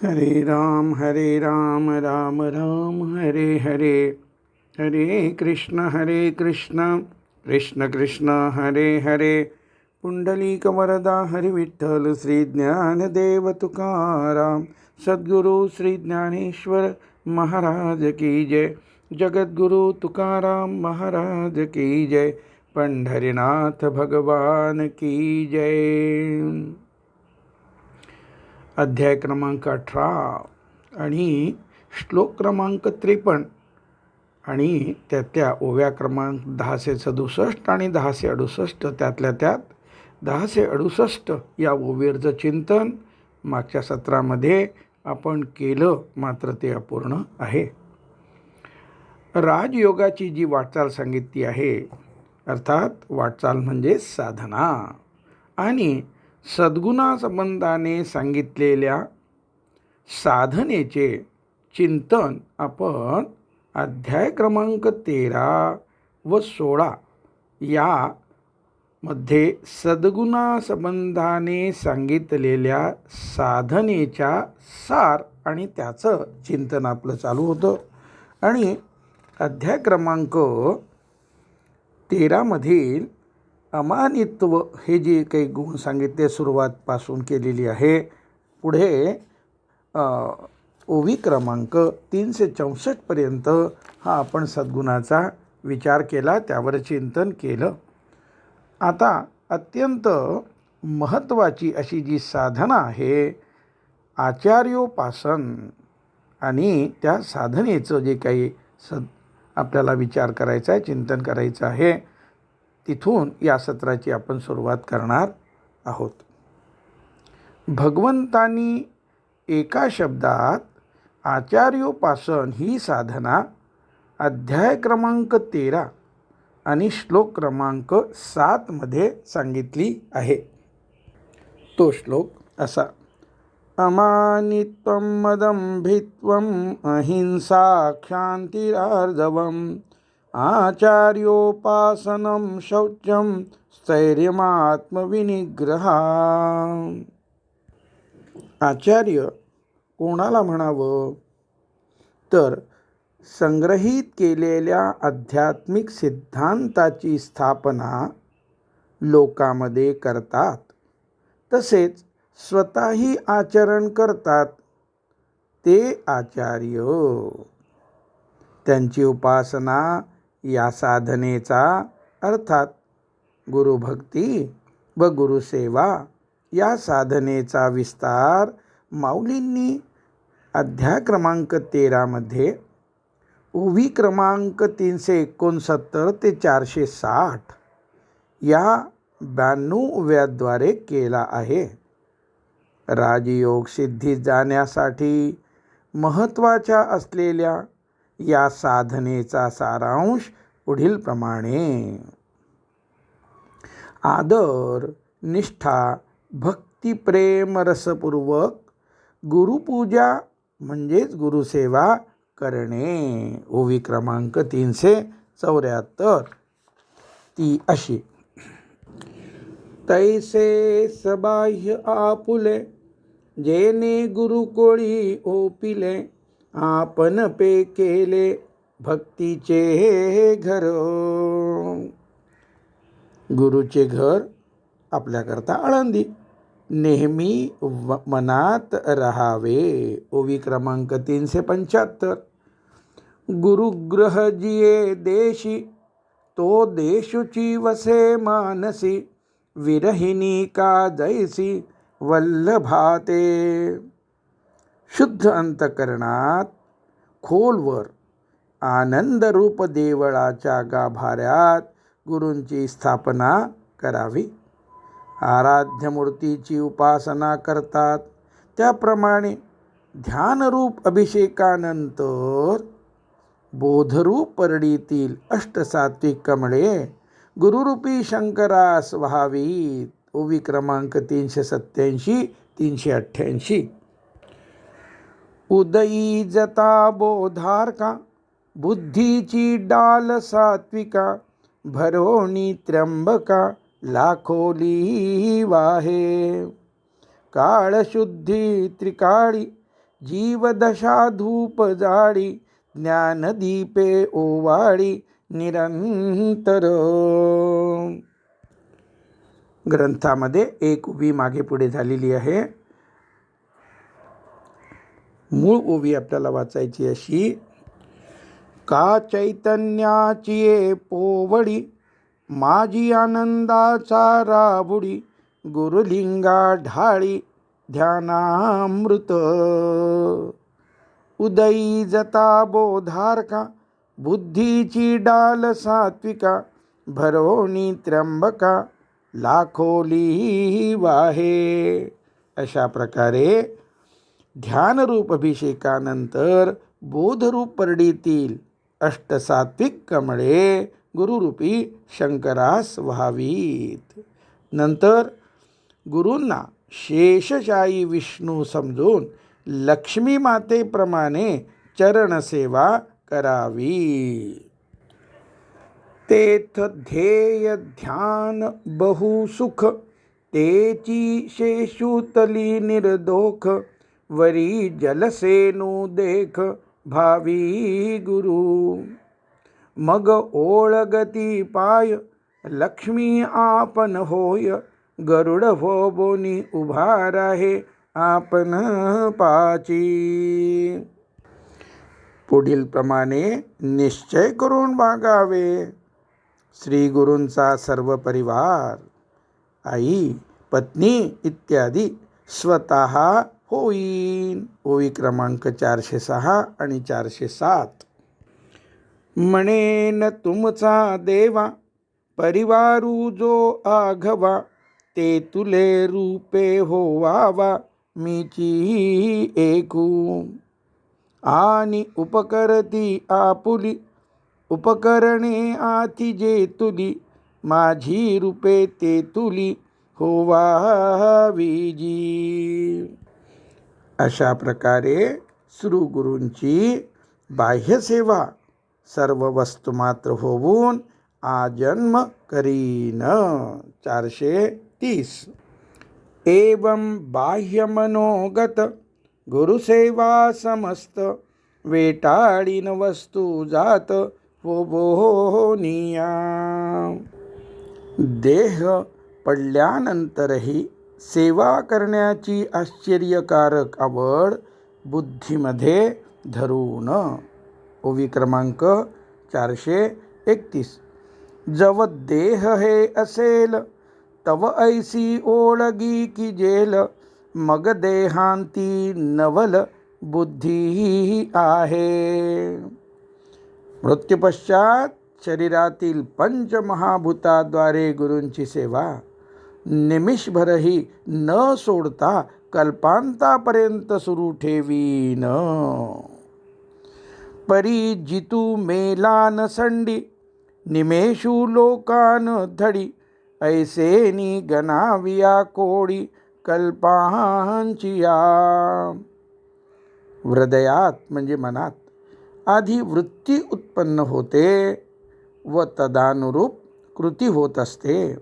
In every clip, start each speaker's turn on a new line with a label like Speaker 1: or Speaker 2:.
Speaker 1: हरे राम राम राम हरे हरे, हरे कृष्ण कृष्ण कृष्ण हरे हरे. पुंडलिक वरदा हरि विठ्ठल श्री ज्ञानदेव तुकाराम. सद्गुरु श्री ज्ञानेश्वर महाराज की जय. जगद्गुरु तुकाराम महाराज की जय. पंढरीनाथ भगवान की जय. अध्याय क्रमांक 18 आणि श्लोक क्रमांक 53 आणि त्यातल्या ओव्या क्रमांक 1067 आणि 1068, त्यातल्या त्यात 1068 या ओवीचं चिंतन मागच्या सत्रामध्ये आपण केलं, मात्र ते अपूर्ण आहे. राजयोगाची जी वाटचाल सांगितली आहे, अर्थात वाटचाल म्हणजे साधना, आणि सद्गुणासंबंधाने सांगितलेल्या साधनेचे चिंतन आपण अध्याय क्रमांक 13 व 16 यामध्ये सद्गुणासंबंधाने सांगितलेल्या साधनेच्या सार आणि त्याचं चिंतन आपलं चालू होतं. आणि अध्याय क्रमांक 13 मधील अमानित्व हे जे काही गुण सांगितले सुरुवातपासून केलेली आहे. पुढे ओवी क्रमांक 364 पर्यंत हा आपण सद्गुणाचा विचार केला, त्यावर चिंतन केलं. आता अत्यंत महत्त्वाची अशी जी साधना आहे आचार्योपासन, आणि त्या साधनेचं जे काही आपल्याला विचार करायचा आहे, चिंतन करायचं आहे, तिथून या सत्राची आपण सुरुवात करणार आहोत. भगवंतांनी एका शब्दात आचार्योपासन ही साधना अध्याय क्रमांक 13 आणि श्लोक क्रमांक 7 मध्ये सांगितली आहे. तो श्लोक असा: अमानित्वं मदंभित्वं अहिंसा क्षान्तिरार्जवम् आचार्योपासनं शौचं स्थैर्यमात्मविनिग्रह. आचार्य कोणाला म्हणावं, तर संग्रहित केलेल्या आध्यात्मिक सिद्धांताची स्थापना लोकांमध्ये करतात, तसेच स्वतःही आचरण करतात, ते आचार्य. त्यांची उपासना या साधनेचा, अर्थात गुरुभक्ती व गुरुसेवा या साधनेचा विस्तार माऊलींनी अध्याय क्रमांक 13 मध्ये ओवी क्रमांक 369 ते 460 या 92 ओव्याद्वारे केला आहे. राजयोग सिद्धीत जाण्यासाठी महत्त्वाच्या असलेल्या या साधनेचा सारांश पुढील प्रमाणे: आदर, निष्ठा, भक्ती, प्रेम रसपूर्वक गुरुपूजा म्हणजेच गुरुसेवा करणे. ओवी क्रमांक 374 ती अशी: तैसे सबाह्य आपुले, जेने गुरुकोळी ओपिले, आपण पे केले भक्तीचे घर. गुरुचे घर आपल्याकरता आळंदी, नेहमी मनात रहावे. ओवी क्रमांक 375: गुरुग्रह जिये देशी, तो देशुची वसे मानसी, विरहिणी का जैसी वल्लभाते. शुद्ध अंतकरणात खोलवर आनंदरूप देवळाच्या गाभाऱ्यात गुरूंची स्थापना करावी. आराध्य मूर्तीची उपासना करतात, त्याप्रमाणे ध्यानरूप अभिषेकानंतर बोधरूप परडीतील अष्टसात्विक कमळे गुरुरूपी शंकरास व्हावीत. ओवी क्रमांक 387 388: उदयी जता बोधारका, बुद्धीची डाल सात्विका, भरोणी त्र्यंबका, लाखोली वाहे. काळशुद्धी त्रिकाळी जीवदशा धूप जाळी, ज्ञानदीपे ओवाळी निरंतर. ग्रंथामध्ये एक उभी मागे पुढे झालेली आहे. मूळ ओवी आपल्याला वाचायची अशी. का चैतन्याची ये पोवडी, माझी आनंदाचा राबुडी, गुरुलिंगा ढाळी ध्यानामृत. उदयी जता बोधारका, बुद्धीची डाल सात्विका, भरोणी त्र्यंबका लाखोली वाहे. अशा प्रकारे ध्यानरूप अभिषेकानंतर बोधरूप परडीतील अष्टसात्विक कमळे गुरुरूपी शंकरास व्हावीत. नंतर गुरूंना शेषशायी विष्णू समजून लक्ष्मी मातेप्रमाणे चरणसेवा करावी. तेथ ध्येय ध्यान बहुसुख, तेची शेषुतली निर्दोख, वरी जलसेनु देख भावी गुरु. मग ओळगती पाय, लक्ष्मी आपण होय, गरुड हो बोनी उभा राहे आपण पाची. पुढील प्रमाणे निश्चय करून वागावे. श्री गुरूंचा सर्व परिवार, आई, पत्नी इत्यादी स्वतः होईन. ओवी क्रमांक 406 आणि 407. म्हणेन तुमचा देवा, परिवारू जो आघवा, ते तुले रूपे होवावा मीची एकू. आणि उपकरती आपुली, उपकरणे आती जे तुली, माझी रूपे ते तुली होवावी जी. अशा प्रकारे श्रीगुरूंची बाह्यसेवा सर्व वस्तुमात्र होऊन आजन्म करीन. 430. एवं बाह्य मनोगत, गुरुसेवा समस्त, वेटाळीन वस्तू जात हो बोनिया. देह पडल्यानंतरही सेवा करण्याची आश्चर्यकारक आवड बुद्धीमध्ये धरून. ओवी क्रमांक 431. जव देह हे असेल, तव ऐसी ओळगी की जेल, मग देहांती नवल बुद्धी आहे. मृत्यूपश्चात शरीरातील पंचमहाभूताद्वारे गुरूंची सेवा निमिषभरही न सोडता कल्पांतापर्यंत सुरू ठेवीन. परी जितू मेलान संडी, निमेषू लोकान धडी, ऐसेनी गणाविया कोडी कल्पांचिया. हृदयात म्हणजे मनात आधी वृत्ती उत्पन्न होते व तदानुरूप कृती होत असते.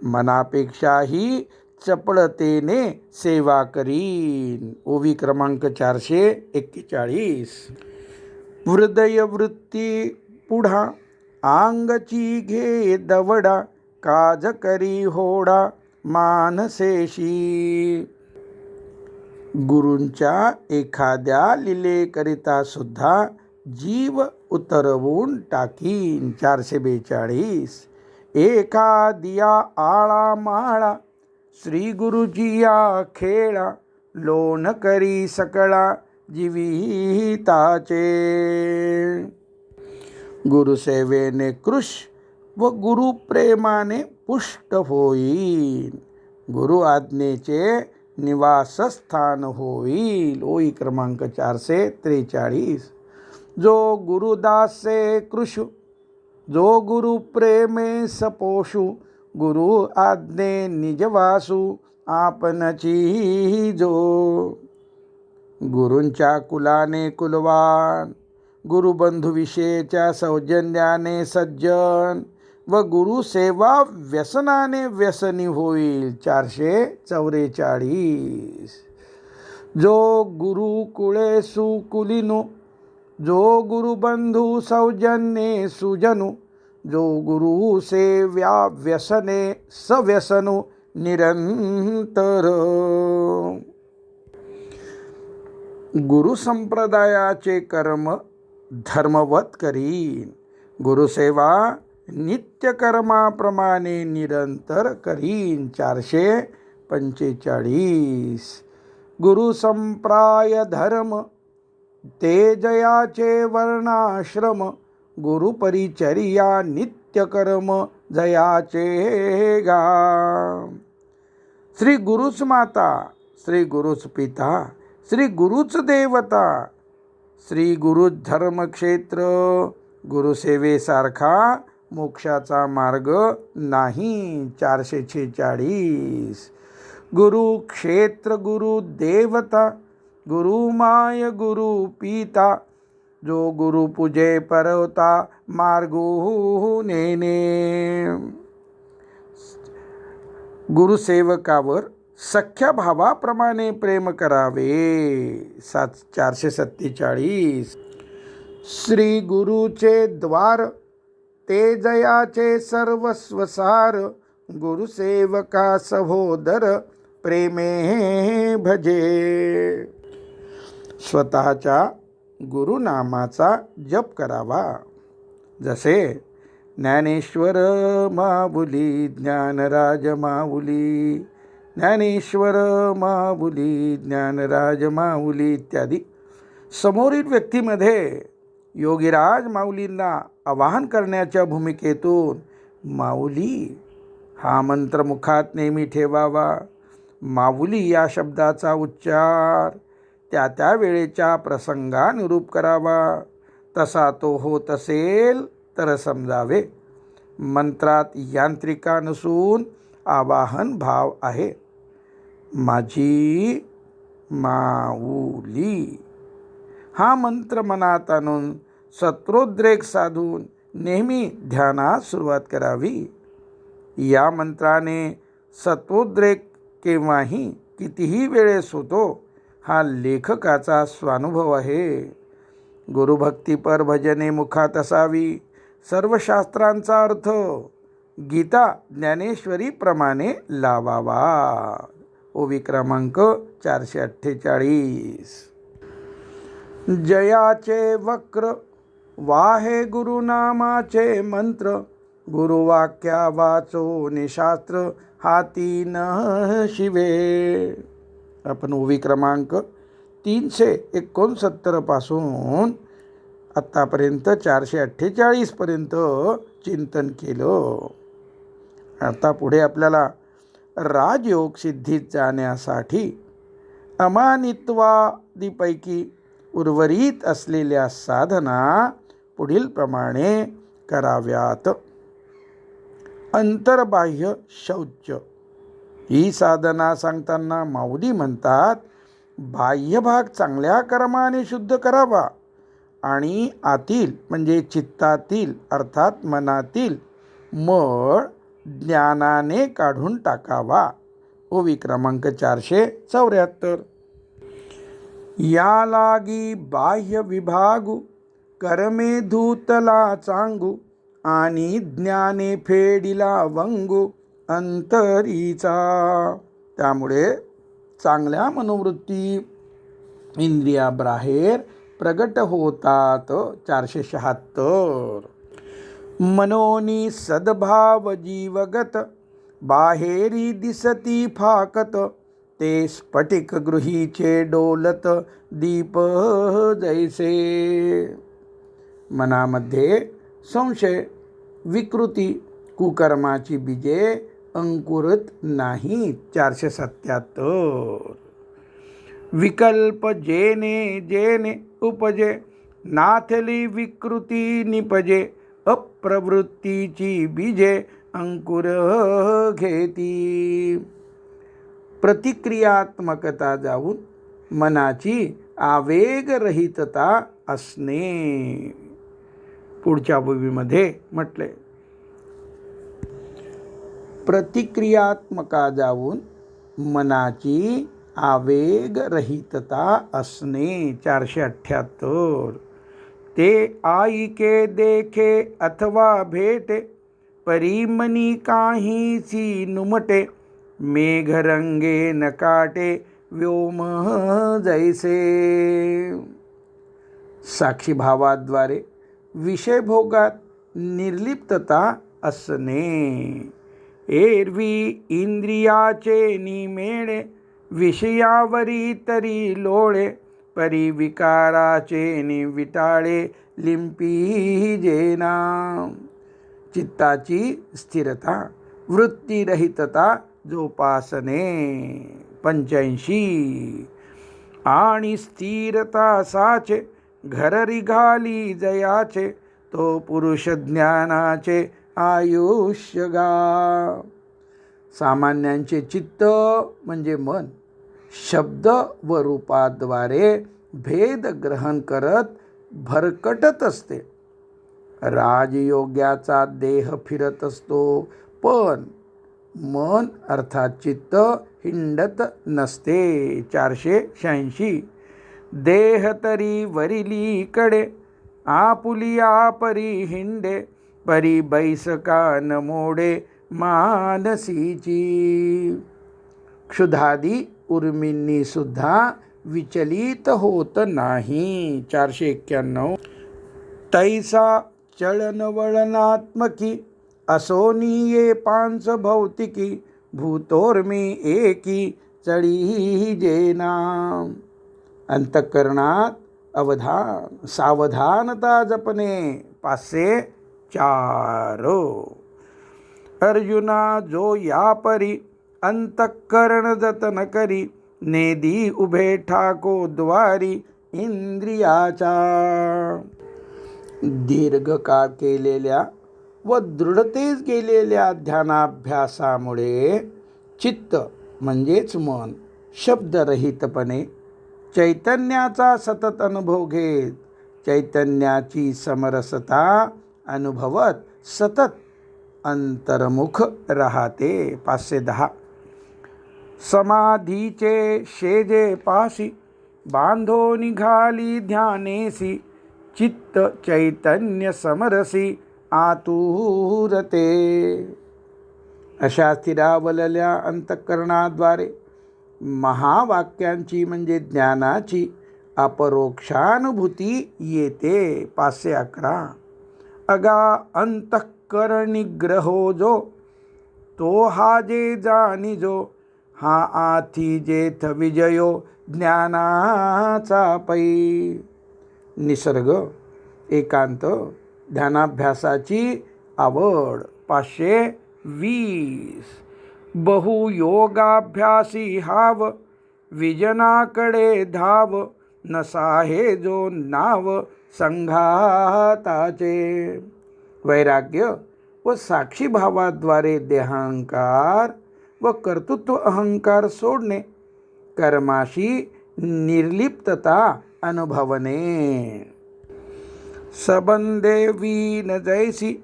Speaker 1: मनापेक्षाही चपळतेने सेवा करीन. ओवी क्रमांक 441. हृदय वृत्ती पुढा, आंगची घे दवडा, काज करी होडा मानसेशी. गुरूंच्या एखाद्या लीलेकरिता सुद्धा जीव उतरवून टाकीन. 442. एखादिया आळा माळा, श्री गुरुजिया खेळा, लोण करी सकळा जीविताचे. गुरुसेवेने कृश व गुरुप्रेमाने पुष्ट होईल. गुरु आज्ञेचे निवासस्थान होईल. ओवी क्रमांक 443. जो गुरुदासे कृशु, जो गुरु प्रेमे सपोषु, गुरु आज्ञे निजवासु आपणची जो. गुरूंच्या कुलाने कुलवान, गुरुबंधुविषयीच्या सौजन्याने सज्जन व गुरुसेवा व्यसनाने व्यसनी होईल. 444. जो गुरुकुळे सुकुलिनो, जो गुरुबंधू सौजन्ये सुजनु, जो गुरु सेव्या व्यसने सव्यसनु निरंतर. गुरु संप्रदायाचे कर्म धर्मवत करीन, गुरुसेवा नित्य कर्माप्रमाणे निरंतर करीन. 445. गुरु संप्राय धर्म ते जयाचे वर्णाश्रम, गुरु परिचर्या नित्य कर्म जयाचे गा. श्री गुरुच माता, श्री गुरुच पिता, श्री गुरुच देवता, श्री गुरु धर्मक्षेत्र. गुरुसेवेसारखा मोक्षाचा मार्ग नाही. 446. गुरु क्षेत्र गुरु देवता, गुरु माय गुरु पिता, जो गुरु पूजे परवता मार्गो नेने. गुरुसेवकावर सख्या भावाप्रमाणे प्रेम करावे. 447. श्री गुरुचे द्वार ते जयाचे सर्वस्वसार, गुरुसेवका सहोदर प्रेमे भजे. स्वतःच्या गुरुनामाचा जप करावा. जसे ज्ञानेश्वर माऊली, ज्ञानराज माऊली, ज्ञानेश्वर माऊली, ज्ञानराज माऊली इत्यादी. समोरील व्यक्तीमध्ये योगीराज माऊलींना आवाहन करण्याच्या भूमिकेतून माऊली हा मंत्र मुखात नेहमी ठेवावा. माऊली या शब्दाचा उच्चार त्या त्या वेळेच्या प्रसंगानुरूप करावा. तसा तो होत असेल तर समजावे. मंत्रात यांत्रिका नसून आवाहन भाव आहे. माझी माऊली हा मंत्र मनात आणून सत्रोद्रेक साधून नेहमी ध्यानात सुरुवात करावी. या मंत्राने सत्वोद्रेक केव्हाही कितीही वेळेस होतो हा लेखकाचा स्वानुभव आहे. गुरुभक्तीपर भजने मुखात असावी. सर्व शास्त्रांचा अर्थ गीता ज्ञानेश्वरी प्रमाणे लावावा. ओवी क्रमांक 448. जयाचे वक्र वाहे गुरुनामाचे मंत्र, गुरुवाक्या वाचो निशास्त्र हाती न शिवे. आपण ओवी क्रमांक 369 पासून आत्तापर्यंत 448 पर्यंत चिंतन केलं. आता पुढे आपल्याला राजयोग सिद्धीत जाण्यासाठी अमानित्वादीपैकी उर्वरित असलेल्या साधना पुढील प्रमाणे कराव्यात. अंतर्बाह्य शौच ही साधना सांगताना माऊली म्हणतात, बाह्य भाग चांगल्या कर्माने शुद्ध करावा आणि आतील म्हणजे चित्तातील अर्थात मनातील मळ ज्ञानाने काढून टाकावा. ओवी क्रमांक 474. या लागी बाह्य विभागू कर्मे धूतला चांगू, आणि ज्ञाने फेडिला वंगू अंतरीचा. त्यामुळे चांगल्या मनोवृत्ती इंद्रियाबाहेर प्रगट होतात. 476. मनोनी सद्भाव जीवगत, बाहेरी दिसती फाकत, ते स्फटिक गृहीचे डोलत दीप जैसे. मनामध्ये संशय विकृती कुकर्माची बीजे अंकुरत नाही. 477. विकल्प जेने जेने उपजे, नाथली विकृती निपजे, अप्रवृत्तीची बीजे अंकुर घेती. प्रतिक्रियात्मकता जाऊन मनाची आवेगरहितता असणे. पुढच्या ओवीमध्ये म्हटले, प्रतिक्रियात्मका जाऊन मनाची आवेगरहितता असणे. 478. ते आईके देखे अथवा भेटे, परीमनी काहीसी नुमटे, मेघरंगे न काटे व्योम जैसे. साक्षीभावाद्वारे विषयभोगात निर्लिप्तता असणे. एरवी इंद्रियाचे निमेळे, विषयावरी तरी लोळे, परी विकाराचे निविटाळे लिंपी जेना. चित्ताची स्थिरता, वृत्तीरहितता जोपासणे. 85. आणि स्थिरता साचे, घर रिघाली जयाचे, तो पुरुष ज्ञानाचे आयुष्य गा. सामान्यांचे चित्त म्हणजे मन शब्द व रूपाद्वारे भेद ग्रहण करत भरकटत असते. राजयोग्याचा देह फिरत असतो, पण मन अर्थात चित्त हिंडत नसते. 486. देह तरी वरिली कडे, आपुलिया परी हिंडे, परी बैसका न मोडे मानसीची. क्षुधादी उर्मींनी सुद्धा विचलित होत नाही. 491. तैसा चळनवळनात्मकी, असोनिये पांच भौतिकी, भूतोर्मी एकी चळी जेना. अंतःकरणात अवधान सावधानता जपणे. 504. अर्जुना जो या परी, अंतःकरण जतन करी, नेदी उभे ठाको द्वारी इंद्रियाचा. दीर्घकाळ केलेल्या व दृढतेस गेलेल्या ध्यानाभ्यासामुळे चित्त म्हणजेच मन शब्दरहितपणे चैतन्याचा सतत अनुभव घेत, चैतन्याची समरसता अनुभवत सतत अंतर्मुख राहते. 510. समाधीचे शेजे पासी, बांधो निघाली ध्यानेसी, चित्त चैतन्य समरसी आतुरते. अशा स्थिरावलेल्या अंतःकरणाद्वारे महावाक्यांची म्हणजे ज्ञानाची अपरोक्षानुभूती येते. 511. अगा अंतःकरण निग्रहो जो, तो हा जे जाणिजो, हा आथी जेथ विजयो ज्ञानाचा पै. निसर्ग, एकांत, ध्यानाभ्यासाची आवड. 520. बहुयोगाभ्यासी हाव, विजनाकडे धाव, नसा हे जो नाव संघाताचे. वैराग्य व साक्षीभावाद्वारे देहांकार व कर्तृत्व अहंकार सोडणे, कर्माशी निर्लिप्तता अनुभवणे. सबंधे वीन जैसी,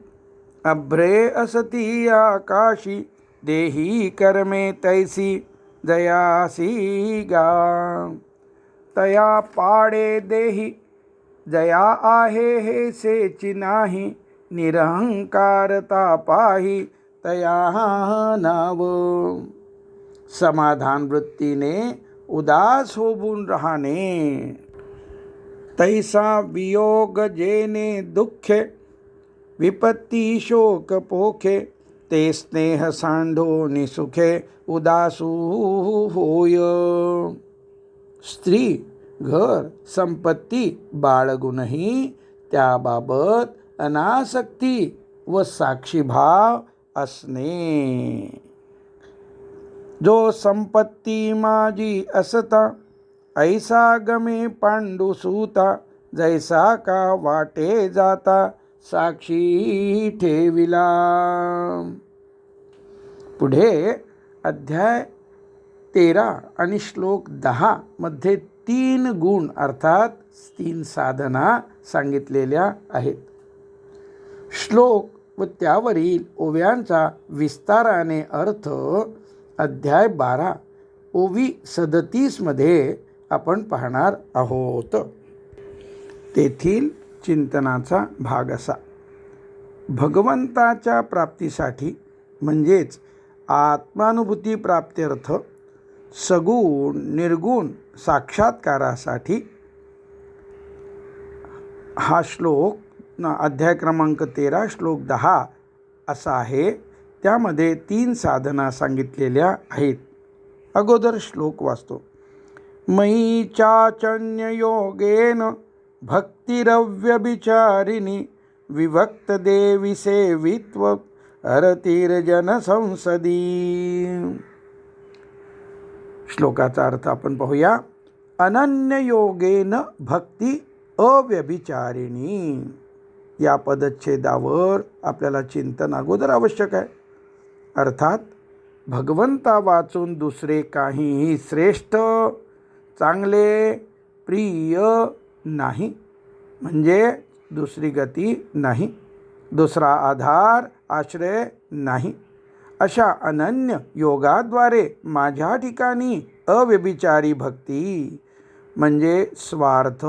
Speaker 1: अभ्रे असती आकाशी, देही कर्मे तैसी जयासी गा. तया पाडे देही, जया आहे हे सेची नाही, निरहंकारता पाही तया नाव. समाधान वृत्तीने उदास होऊन राहणे. तैसा वियोग जेने दुःखे, विपत्ती शोक पोखे, ते स्नेह सांडो निसुखे उदासू होय. स्त्री, घर, संपत्ती बाळगूनही त्याबाबत अनासक्ती व साक्षीभाव असणे. जो संपत्ती माझी असता, ऐसा गमे पांडुसूता, जैसा का वाटे जाता साक्षी ठेविला. पुढे अध्याय 13 आणि श्लोक 10 मध्ये 3 गुण अर्थात 3 साधना सांगितलेल्या आहेत. श्लोक व त्यावरील ओव्यांचा विस्ताराने अर्थ अध्याय 12 ओवी 37मध्ये आपण पाहणार आहोत. तेथील चिंतनाचा भाग असा: भगवंताच्या प्राप्तीसाठी म्हणजेच आत्मानुभूती प्राप्त्यर्थ सगुण निर्गुण साक्षात्कारासाठी हा श्लोक अध्याय क्रमांक 13 श्लोक 10 असा आहे. त्यामध्ये 3 साधना सांगितलेल्या आहेत. अगोदर श्लोक वाचतो. मयि चाचन्य योगेन भक्तिरव्यभिचारिणी विभक्त देवी सेवित्व अरतिर्जन संसदी. श्लोकाचा अर्थ आपण पाहूया. अनन्य योगेन भक्ती अव्यभिचारिणी या पदच्छेदावर आपल्याला चिंतन अगोदर आवश्यक आहे. अर्थात भगवंता वाचून दुसरे काहीही श्रेष्ठ, चांगले, प्रिय नाही, म्हणजे दुसरी गती नाही, दुसरा आधार आश्रय नाही. अशा अनन्य योगाद्वारे माझ्या ठिकाणी अव्यभिचारी भक्ती म्हणजे स्वार्थ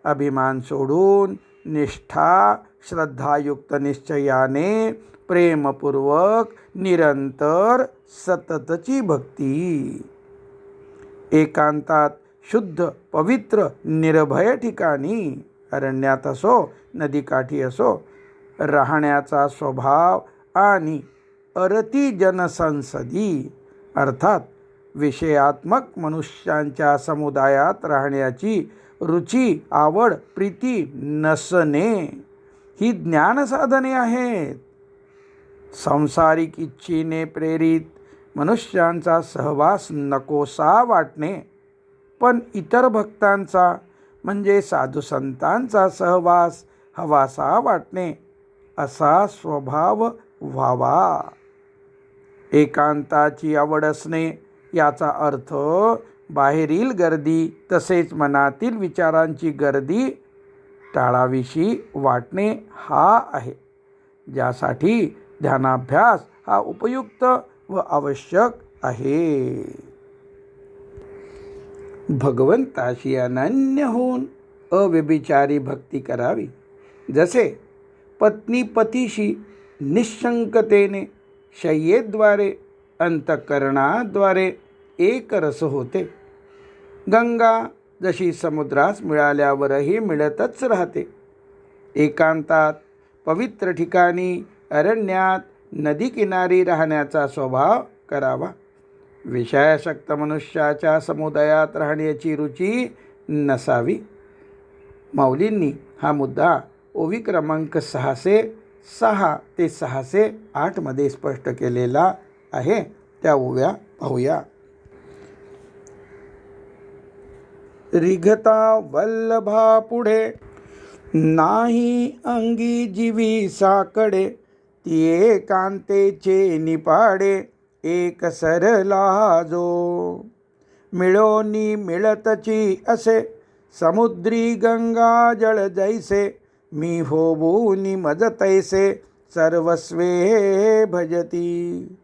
Speaker 1: अभिमान सोडून निष्ठा श्रद्धायुक्त निश्चयाने प्रेमपूर्वक निरंतर सततची भक्ती, एकांतात शुद्ध पवित्र निर्भय ठिकाणी अरण्यात असो नदीकाठी असो राहण्याचा स्वभाव आणि अरती जनसंसदी अर्थात विषयात्मक मनुष्यांच्या समुदायात राहण्याची रुची आवड प्रीती नसणे ही ज्ञानसाधने आहेत. सांसारिक इच्छेने प्रेरित मनुष्यांचा सहवास नकोसा वाटणे, पण इतर भक्तांचा म्हणजे साधुसंतांचा सहवास हवासा वाटणे असा स्वभाव व्हावा. एकांताची आवड असणे याचा अर्थ बाहेरील गर्दी तसेच मनातील विचारांची गर्दी टाळावीशी वाटणे हा आहे, ज्यासाठी ध्यानाभ्यास हा उपयुक्त व आवश्यक आहे. भगवंताशी अनन्य होऊन अव्यभिचारी भक्ती करावी. जसे पत्नी पतीशी निःशंकतेने शय्येद्वारे अंतःकरणाद्वारे एक रस होते. गंगा जशी समुद्रास मिळाल्यावरही मिळतच राहते. एकांतात पवित्र ठिकाणी अरण्यात नदीकिनारी राहण्याचा स्वभाव करावा. विषयासक्त मनुष्याच्या समुदायात राहण्याची रुची नसावी. माऊलींनी हा मुद्दा ओवी क्रमांक 606 ते 608 मध्ये स्पष्ट केलेला आहे. त्या ओव्या पाहूया. रिघता वल्लभा पुढे नाही अंगी जीवी साकडे ती एकांतेचे निपाडे एक सरला जो मिळोनी मिळतची असे समुद्री गंगा जळ जैसे मी होबूनी मज तैसे सर्वस्वे भजती.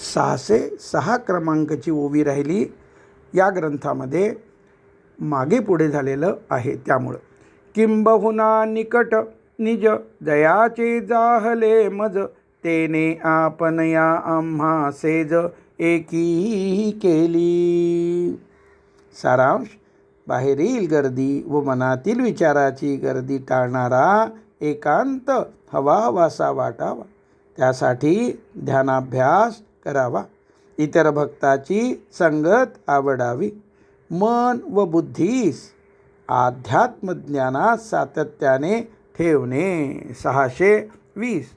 Speaker 1: 606 क्रमांकाची ओवी राहिली. या ग्रंथामध्ये मागे पुढे झालेलं आहे. त्यामुळं किंबहुना निकट निज दयाचे जाहले मज तेने आपण या आम्हा सेज एकी केली. सारांश: बाहेरील गर्दी व मनातील विचाराची गर्दी टाळणारा एकांत हवाहवासा वाटावा. त्यासाठी ध्यानाभ्यास करावा. इतर भक्ताची संगत आवडावी. मन व बुद्धीस अध्यात्मज्ञानात सातत्याने ठेवणे. 620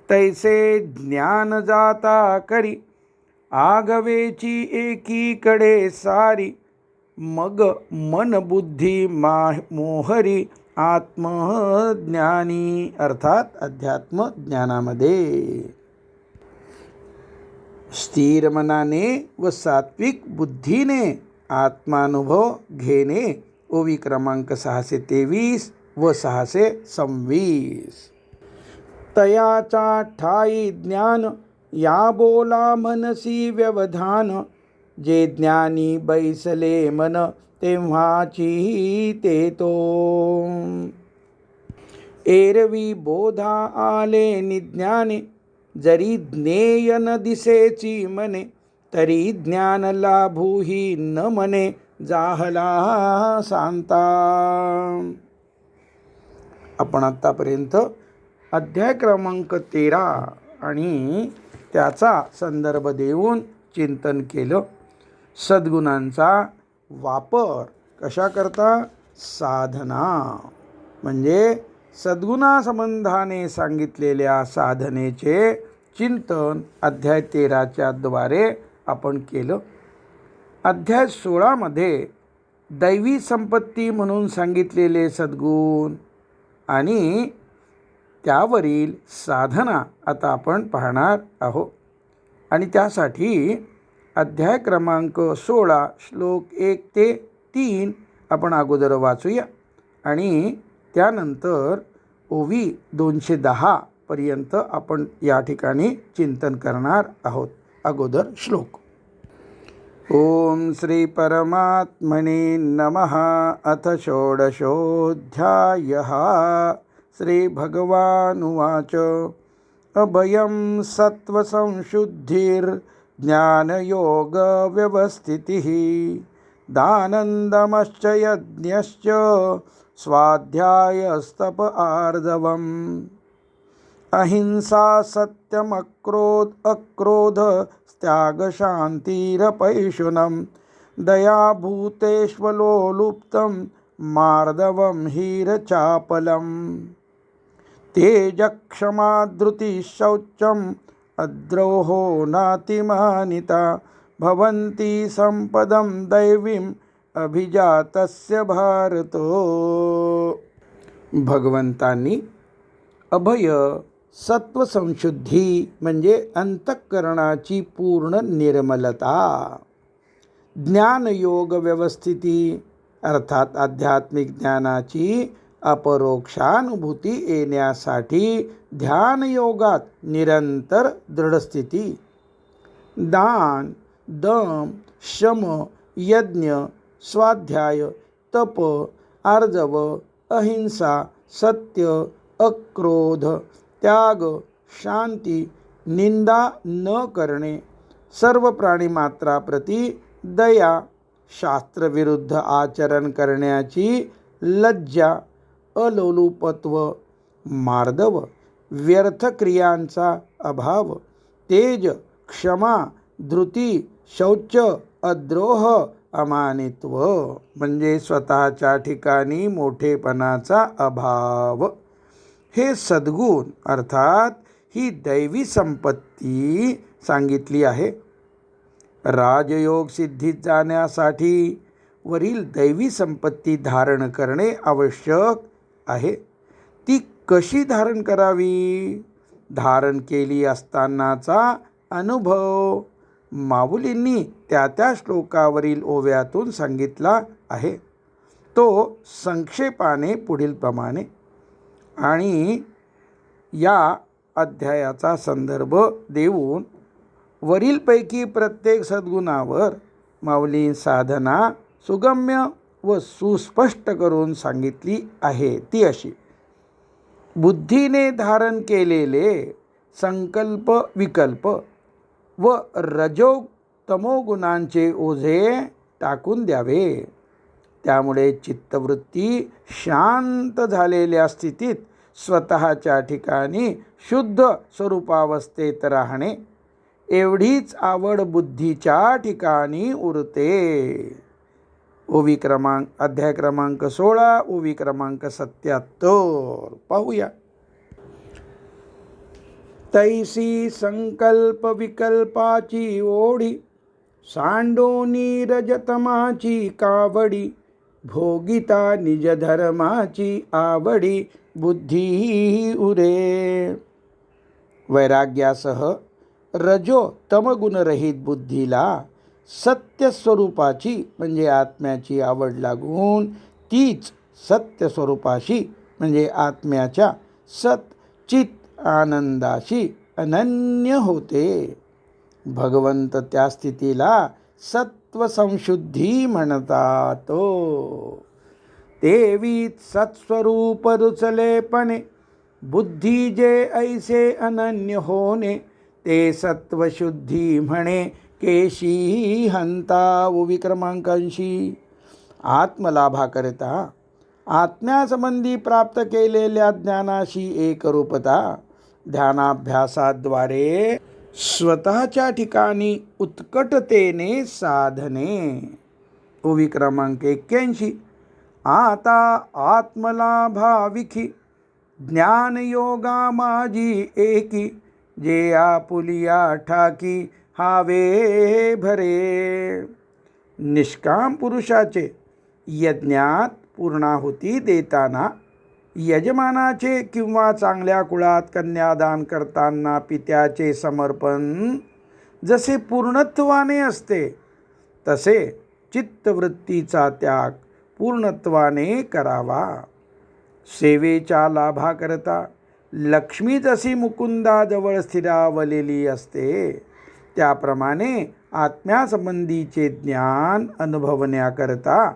Speaker 1: तैसे ज्ञान जाता करी आगवेची एकीकडे सारी मग मन बुद्धी मोहरी आत्मज्ञानी अर्थात अध्यात्म ज्ञानामध्ये. स्थिर मनाने व सात्विक बुद्धीने आत्मानुभव घेणे. ओवी क्रमांक 623 व 626. तयाचा ठाई ज्ञान या बोला मनसी व्यवधान, जे ज्ञानी बैसले मन, तेव्हाची ते तो. एरवी बोधा आले निज्ञाने, जरी ज्ञेय न दिसेची मने, तरी ज्ञान लाभूही न मने, जाहला सांता. आपण आत्तापर्यंत अध्याय क्रमांक 13 आणि त्याचा संदर्भ देऊन चिंतन केलं. सद्गुणांचा वापर कशाकरता? साधना, म्हणजे सद्गुणासंबंधाने सांगितलेल्या साधनेचे चिंतन अध्याय 13च्या द्वारे आपण केलं. अध्याय 16मध्ये दैवी संपत्ती म्हणून सांगितलेले सद्गुण आणि त्यावरील साधना आता आपण पाहणार आहोत. आणि त्यासाठी अध्याय क्रमांक 16 श्लोक 1 ते 3 आपण अगोदर वाचूया आणि त्यानंतर ओवी 210 पर्यंत आपण या ठिकाणी चिंतन करणार आहोत. अगोदर श्लोक. ओम श्री परमात्मने नमः. अथ षोडशोऽध्यायः. श्री भगवानुवाच. अभयं सत्त्वसंशुद्धिर्ज्ञानयोगव्यवस्थितिः, दानन्दमश्च यज्ञश्च, स्वाध्यायस्तप आर्जवम्, अहिंसा अक्रोध त्यागशान्तिरपैशुनं, दयाभूतेष्वलोलुप्तं, मार्दवं हीरचापलम्, तेजक्षमा धृतिः शौचम्, अद्रोहो नातिमानिता, भवन्ति सम्पदं दैवीम्, अभिजातस्य भारतो. भगवंतांनी अभय, सत्वसंशुद्धी म्हणजे अंतःकरणाची पूर्ण निर्मलता, ज्ञानयोग व्यवस्थिती अर्थात आध्यात्मिक ज्ञानाची अपरोक्षानुभूती येण्यासाठी ध्यानयोगात निरंतर दृढस्थिती, दान, दम, शम, यज्ञ, स्वाध्याय, तप, आर्जव, अहिंसा, सत्य, अक्रोध, त्याग, शांती, निंदा न करणे, सर्व प्राणीमात्राप्रती दया, शास्त्रविरुद्ध आचरण करण्याची लज्जा, अलोलुपत्व, मार्दव, व्यर्थ क्रियांचा अभाव, तेज, क्षमा, धृती, शौच, अद्रोह, अमानित्व म्हणजे स्वतःच्या ठिकाणी मोठेपणाचा अभाव, हे सद्गुण अर्थात ही दैवी संपत्ती सांगितली आहे. राजयोग सिद्धीत जाण्यासाठी वरील दैवी संपत्ती धारण करणे आवश्यक आहे. ती कशी धारण करावी? धारण केली असतानाचा अनुभव माऊलींनी त्या श्लोकावरील ओव्यातून सांगितला आहे. तो संक्षेपाने पुढील प्रमाणे. आणि या अध्यायाचा संदर्भ देऊन वरीलपैकी प्रत्येक सद्गुणावर माऊली साधना सुगम्य व सुस्पष्ट करून सांगितली आहे. ती अशी: बुद्धीने धारण केलेले संकल्प विकल्प व रजो तमोगुणांचे ओझे टाकून द्यावे. त्यामुळे चित्तवृत्ती शांत झालेल्या स्थितीत स्वतःच्या ठिकाणी शुद्ध स्वरूपावस्थेत राहणे एवढीच आवड बुद्धीच्या ठिकाणी उरते. ओवी अध्याय क्रमांक 16 ओवी क्रमांक 77 पाहूया. तैसी संकल्प विकल्पाची ओढी, सांडोनी रजतमाची कावडी, भोगिता निज धर्माची आवडी, बुद्धी उरे. वैराग्यासह रजो तमगुणरहित बुद्धीला सत्यस्वरूपाची म्हणजे आत्म्याची आवड लागून तीच सत्यस्वरूपाशी म्हणजे आत्म्याच्या सत चित आनंदाशी अनन्य होते. भगवंत त्या स्थितीला सत्वसंशुद्धी म्हणतात. तेवीत सत्स्वरूप रुचलेपणे बुद्धी जे ऐसे अनन्य होणे, ते सत्वशुद्धी म्हणे केशी हंता. ओवी क्रमांक 80. आत्मलाभाकरिता आत्म्यासंबंधी प्राप्त केलेल्या ज्ञानाशी एकरूपता ध्यानाभ्यासाद्वारे स्वतःच्या ठिकाणी उत्कटतेने साधने. ओवी क्रमांक 81. आता आत्मलाभाविखी ज्ञानयोगा माझी एकी, जे आपुलिया ठाकी हावे भरे. निष्काम पुरुषाचे यज्ञात पूर्णाहुती देताना, यजमानाचे किंवा चांगल्या कुळात कन्यादान करताना पित्याचे समर्पण जसे पूर्णत्वाने असते, तसे चित्तवृत्तीचा त्याग पूर्णत्वाने करावा. सेवेच्या लाभाकरता लक्ष्मी जशी मुकुंदाजवळ स्थिरावलेली असते, त्याप्रमाणे आत्म्यासंबंधीचे ज्ञान अनुभवण्याकरता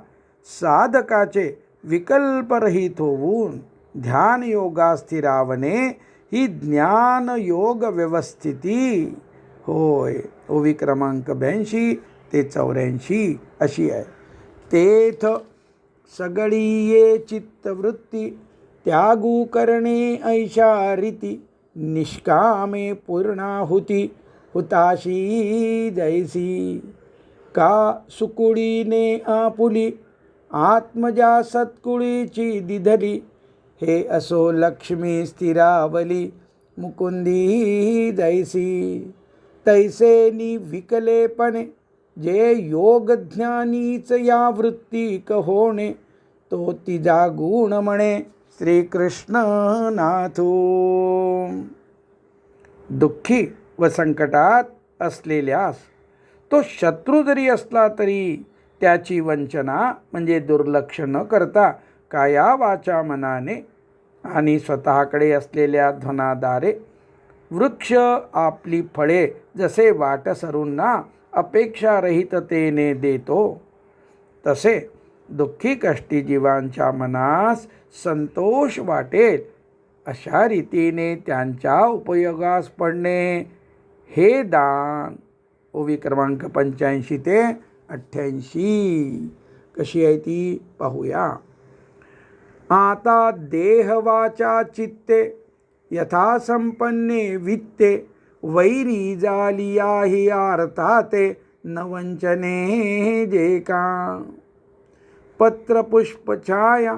Speaker 1: साधकाचे विकल्परहित होऊन ध्यानयोगा स्थिरावणे ही ज्ञानयोग व्यवस्थिती होय. ओवी क्रमांक 82 ते 84 अशी आहे. तेथ सगळी ये चित्तवृत्ती त्यागू करणे ऐशा रीती, निष्कामे पूर्णाहुती हुताशी जैसी. का सुकुळीने आपुली आत्मजा सत्कुळीची दिधली, हे असो लक्ष्मी स्थिरावली मुकुंदी जैसी. तैसे विकलेपणे जे योगज्ञानीच या वृत्ती कहोणे, तो तिजा गुण म्हणे श्रीकृष्ण नाथो. दुःखी व संकटात असलेल्यास तो शत्रू जरी असला तरी त्याची वंचना म्हणजे दुर्लक्ष न करता काया वाचा मनाने आणि स्वतःकडे असलेल्या धनादारे वृक्ष आपली फळे जसे वाटसरूंना अपेक्षारहिततेने देतो, तसे दुःखी कष्टी जीवांच्या मनास संतोष वाटेल अशा रीतीने त्यांच्या उपयोगास पडणे हे दान. ओवी क्रमांक 85 ते 88. कशी आहे ती पाहूया. आता देह वाचा चित्ते यथा संपन्ने वित्ते, वैरी जालिया हि आरताते न वंचने जे का. पत्र पुष्प छाया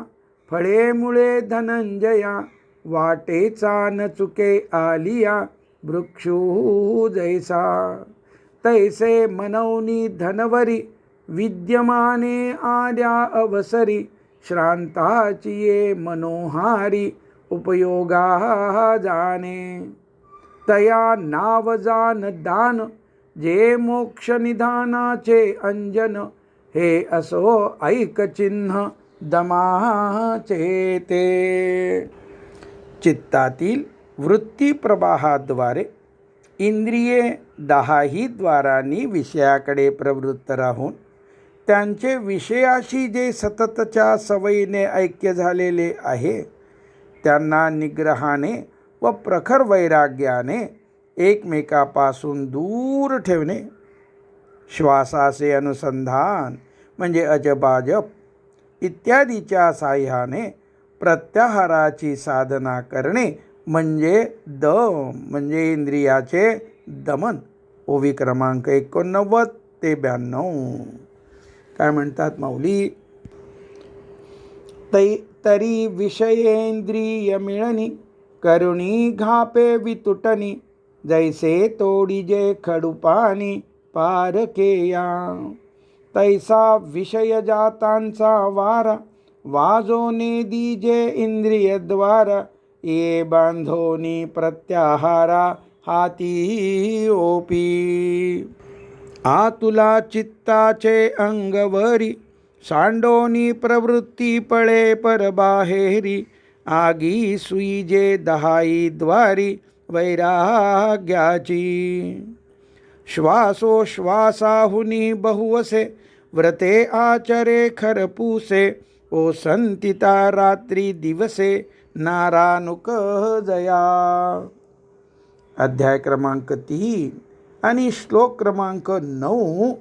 Speaker 1: फळे मुळे धनंजया, वाटेचा न चुके आलिया वृक्षू जैसा. तैसे मनवनी धनवरी विद्यमाने आल्या अवसरी, श्रांताची ये मनोहारी उपयोगा जाणे. तया नाव जान दान जे मोक्ष निधानाचे अंजन, हे असो ऐक चिन्ह दमाचे ते. चित्तातील वृत्ती प्रवाहाद्वारे इंद्रिये 10ही द्वारांनी विषयाकडे प्रवृत्त राहून त्यांचे विषयाशी जे सततच्या सवयीने ऐक्य झालेले आहे, त्यांना निग्रहाने व प्रखर वैराग्याने एकमेकापासून दूर ठेवणे. श्वासाचे अनुसंधान म्हणजे अजपाजप इत्यादीच्या साह्याने प्रत्याहाराची साधना करणे म्हणजे दम म्हणजे इंद्रियाचे दमन. ओवी क्रमांक 89 ते 92. काय म्हणतात माऊली. तरी विषयेंद्रिय मिळणी, करुणी घापे वितुटनी, जैसे तोडी जे खडुपानी पारकेया. तैसा विषय जातांचा वारा, वाजोने दीजे इंद्रिय द्वारा, ये बांधोनी प्रत्याहारा हाती ओपी. आतुला चित्ताचे अंगवरी, सांडोनी प्रवृत्ती पळे परबाहेरी, आगी सुई जे 10ही द्वारी, वैराग्याची. श्वासोश्वासाहुनी बहुवसे व्रते आचरे खरपूसे. ओ संतिता रात्री दिवसे नारानुक जया. अध्याय क्रमांक 3 आणि श्लोक क्रमांक 9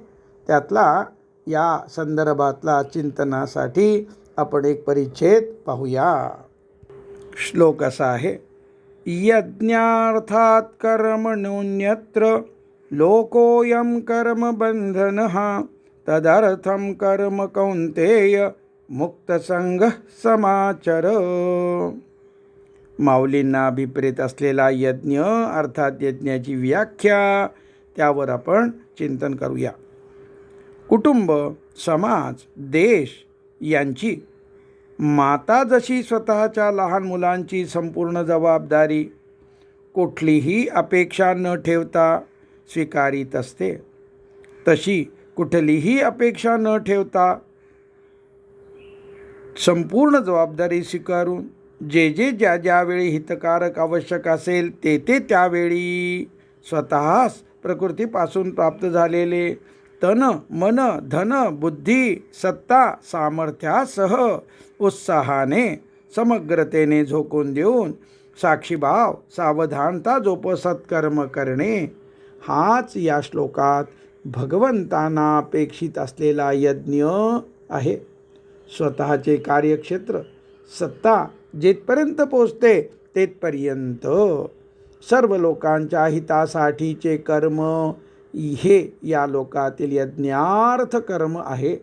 Speaker 1: त्यातला या संदर्भातला चिंतनासाठी आपण एक परिच्छेद पाहूया. श्लोक असा आहे. यज्ञार्थात् कर्मण्योऽन्यत्र लोकोऽयं कर्मबन्धनः तदर्थं कर्म कौन्तेय मुक्तसंगः समाचर. माऊलींना अभिप्रेत असलेला यज्ञ अर्थात यज्ञाची व्याख्या त्यावर आपण चिंतन करूया. कुटुंब, समाज, देश यांची माता जशी स्वतःच्या लहान मुलांची संपूर्ण जबाबदारी कुठलीही अपेक्षा न ठेवता स्वीकारीत असते, तशी कुठलीही अपेक्षा न ठेवता संपूर्ण जबाबदारी स्वीकारून जे ज्यावेळी हितकारक आवश्यक असेल ते त्यावेळी स्वतःच प्रकृतीपासून प्राप्त झालेले तन मन धन बुद्धी सत्ता सामर्थ्यासह उत्साहाने समग्रतेने झोकून देऊन साक्षीभाव सावधानता जोपासत कर्म करणे हाच या श्लोकात भगवंतांना अपेक्षित असलेला यज्ञ आहे. स्वतःचे कार्यक्षेत्र सत्ता जेथपर्यंत पोचते तेथपर्यंत सर्व लोकांच्या हितासाठीचे कर्म हे या लोकातील यज्ञार्थ कर्म आहे.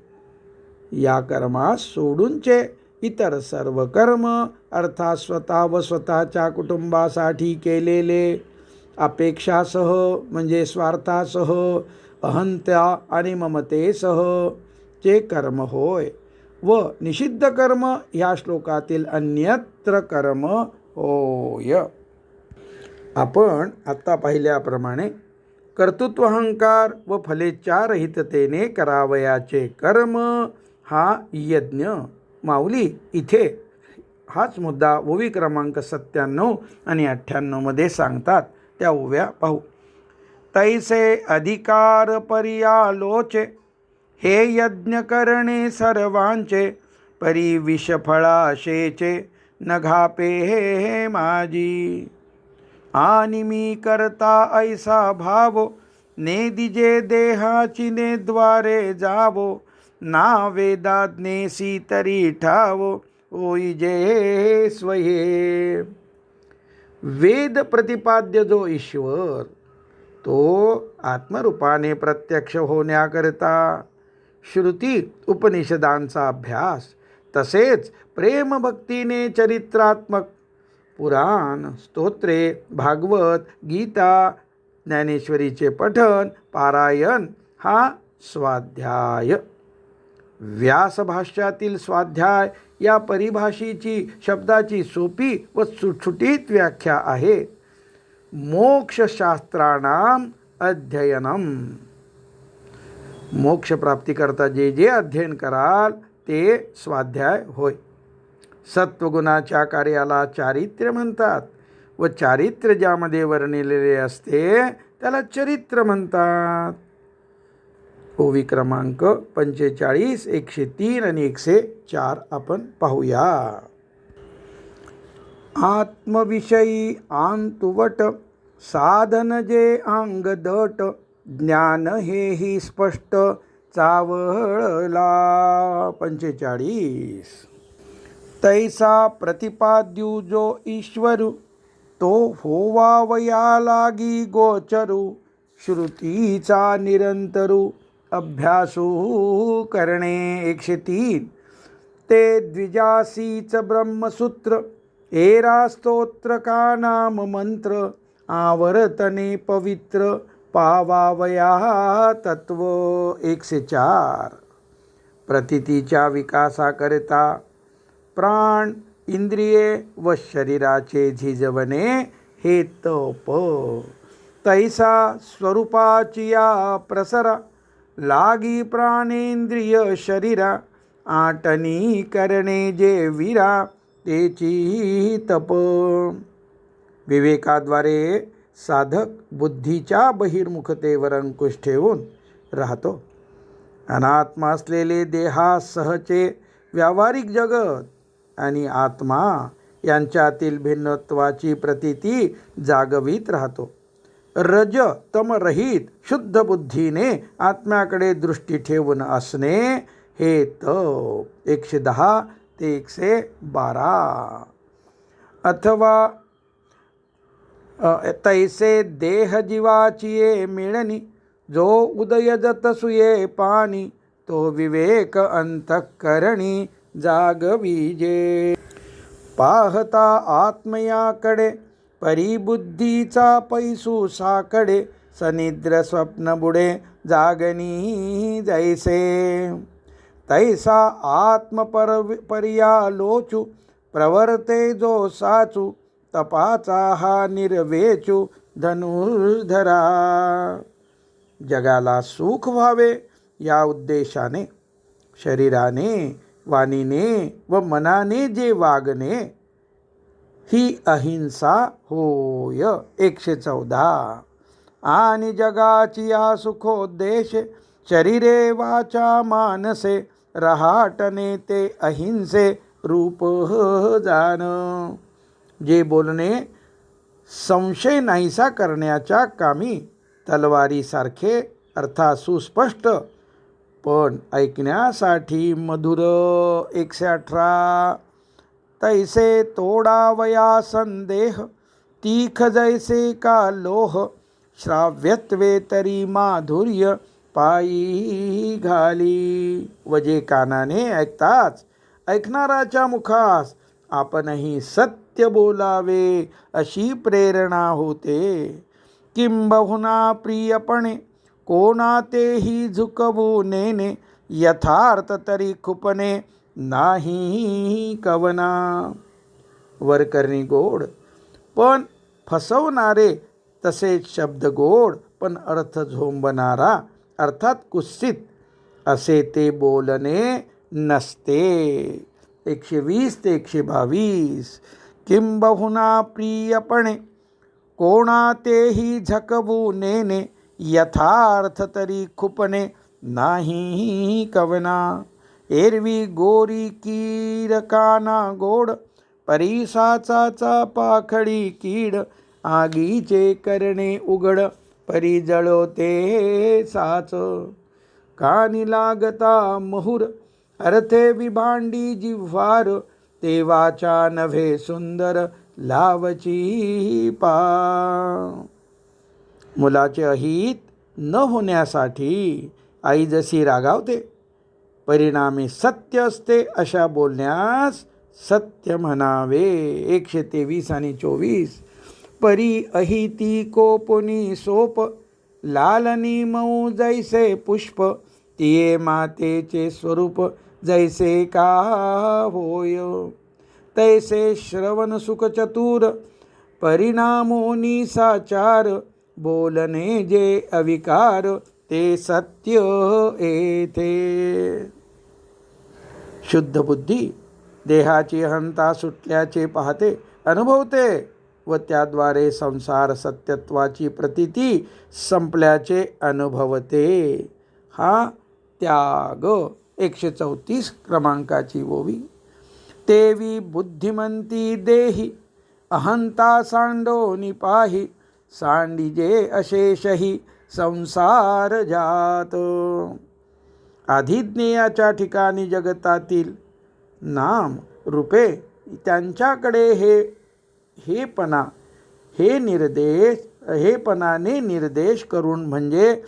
Speaker 1: या कर्मास सोडूनचे इतर सर्व कर्म अर्थात स्वतः व स्वतःच्या कुटुंबासाठी केलेले अपेक्षासह म्हणजे स्वार्थासह अहंता आणि ममतेसह चे कर्म होय व निषिद्ध कर्म ह्या श्लोकातील अन्यत्र कर्म होय. आपण आत्ता पाहिल्याप्रमाणे कर्तृत्वहंकार व फलेच्छारहिततेने करावयाचे कर्म हा यज्ञ. माऊली इथे हाच मुद्दा ओवी क्रमांक 97 आणि 98 मध्ये सांगतात. त्या ओव्या पाहू. तैसे अधिकार पर्यालोचे हे यज्ञ करणे सर्वांचे परी विषफळाशेचे न घापे हे माझी. आणि मी करता ऐसा भावो ने दिजे देहाची ने द्वारे जावो ना वेदाज्ञेसी तरी ठावो ओईजे स्वये. वेद प्रतिपाद्य जो ईश्वर तो आत्मरूपाने प्रत्यक्ष होण्याकरता श्रुती उपनिषदांचा अभ्यास तसेच प्रेमभक्तीने चरित्रात्मक पुराण स्तोत्रे भागवत गीता ज्ञानेश्वरीचे पठन पारायण हा स्वाध्याय. व्यासभाष्यातील स्वाध्याय या परिभाषेची शब्दाची सोपी व सुटसुटीत व्याख्या आहे. मोक्षशास्त्राणाम अध्ययनम. मोक्षप्राप्तीकरता जे अध्ययन कराल ते स्वाध्याय होय. सत्वगुणाच्या कार्याला चारित्र्य म्हणतात व चारित्र्य ज्यामध्ये वर्णिलेले असते त्याला चरित्र म्हणतात. ओवी क्रमांक 45 103 आणि 104 आपण पाहूया. आत्मविषयी आंतुवट साधन जे अंगदट ज्ञान हेही स्पष्ट चावळला. 45 तैसा प्रतिपाद्यू जो ईश्वरू तो होवावया लागी गोचरू श्रुतीचा निरंतरू अभ्यासू करणे. 103 ते द्विजासीच ब्रह्मसूत्र एरा स्तोत्र का नाम मंत्र आवर्तने पवित्र पावावया तत्व. 104 प्रतीतीच्या विकासाकरिता प्राण इंद्रिये व शरीराचे झिजवणे हे तप. तैसा स्वरूपाची या प्रसरा लागी प्राणेंद्रिय शरीरा आटनी करणे जे वीरा तेची तप. विवेकाद्वारे साधक बुद्धीच्या बहिर्मुखतेवर अंकुश ठेवून राहतो. अनात्मा असलेले देहासहचे व्यावहारिक जगत आणि आत्मा यांच्यातील भिन्नत्वाची प्रतीती जागवीत राहतो. रज तमरहित शुद्ध बुद्धीने आत्म्याकडे दृष्टी ठेवून असणे हे तप. 110 ते 112. अथवा तैसे देह जीवाचिये मिळणी, जो उदयजत सुये पाणी, तो विवेक अंतःकरणी जागविजे. पाहता आत्मयाकडे परिबुद्धीचा पैसू साकडे, सनिद्र स्वप्न बुडे जागनी जैसे. तैसा आत्मपर्यालोचू प्रवर्ते जो साचू, तपाचा हा निर्वेचू धनुर्धरा. जगाला सुख व्हावे या उद्देशाने शरीराने, वाणीने व मनाने जे वागणे ही अहिंसा होय. 114. आणि जगाची या सुखोद्देश शरीरे वाचा मानसे, रहाटणे ते अहिंसे रूप जाण. जे बोलणे संशय नाहीसा करण्याच्या कामी तलवारीसारखे अर्थात सुस्पष्ट, पण ऐकण्यासाठी मधुर. 118. तैसे तोडावया संदेह, तीख जैसे का लोह, श्राव्यत्वे तरी माधुर्य पायी घाली. वजे कानाने ऐकताच ऐकणाराच्या मुखास आपणही सत्य बोलावे अशी प्रेरणा होते. किंबहुना प्रियपणे कोणातेही झुकवू नेणे, यथार्थ तरी खुपणे नाही कवना. वरकरणी गोड पण फसवणारे, तसेच शब्द गोड पण अर्थ झोंबणारा अर्थात कुत्सित असे ते बोलणे नसते. 120 ते 122. किंबहुना प्रियपणे कोणातेही झकवू नेणे, यथार्थ तरी खुपणे नाही कवना. एरवी गोरी कीरकाना गोड, परिसाचा पाखडी कीड, आगीचे करणे उघड, परी जळोते साच. कानी लागता महुर, अर्थे विभांडी जिव्हार, तेवाचा नभे सुंदर लावची पा. मुलाचे अहित न होण्यासाठी आई जशी रागावते, परिणामी सत्य असते अशा बोलण्यास सत्य म्हणावे. 123 आणि 24. परी अहिती कोपुनी सोप, लालनी मऊ जैसे पुष्प, तिये मातेचे स्वरूप जैसे का होय. तैसे श्रवण सुख चतुर, परिणामोनी साचार, बोलणे जे अविकार, ते सत्य येथे. शुद्ध बुद्धी देहाची अहंता सुटल्याचे पाहते, अनुभवते व त्याद्वारे संसार सत्यत्वाची प्रतीती संपल्याचे अनुभवते. हा त्याग. 134 क्रमांकाची ओवी. तेवी बुद्धिमंती देही, अहंता सांडोनी पाही, सांडिजे अशेषही संसार जात. आधिज्ञेयाच्या ठिकाणी जगतातील नाम रूपे त्यांच्याकडे हेपणाने निर्देश करून, म्हणजे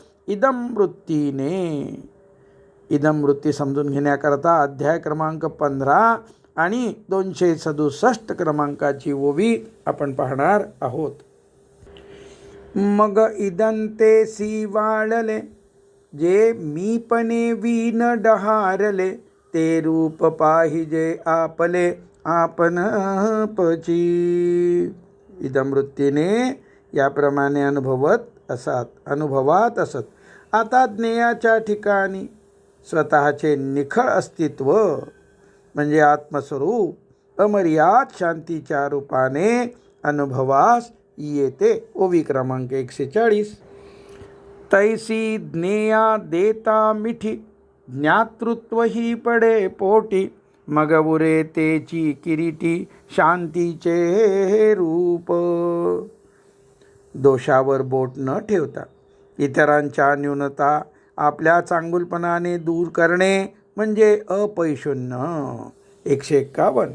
Speaker 1: इदम वृत्ती समजून घेण्याकरता अध्याय क्रमांक 15 आणि 267 क्रमांकाची ओवी आपण पाहणार आहोत. मग इदंतेसी वाळले, जे मीपणे वीन डहारले, ते रूप पाहिजे आपले आपण पची. इदमवृत्तीने याप्रमाणे अनुभवात असत. आता ज्ञेयाच्या ठिकाणी स्वतःचे निखळ अस्तित्व म्हणजे आत्मस्वरूप अमर्याद शांतीच्या रूपाने अनुभवास येते. ओवी क्रमांक 140. तैसी ज्ञेया देता मिठी, ज्ञातृत्व ही पडे पोटी. मग उरे तेची किरीटी, शांतीचे रूप. दोषावर बोट न ठेवता इतरांच्या न्यूनता आपल्या चांगुलपणाने दूर करणे म्हणजे अपैशून्य. 151.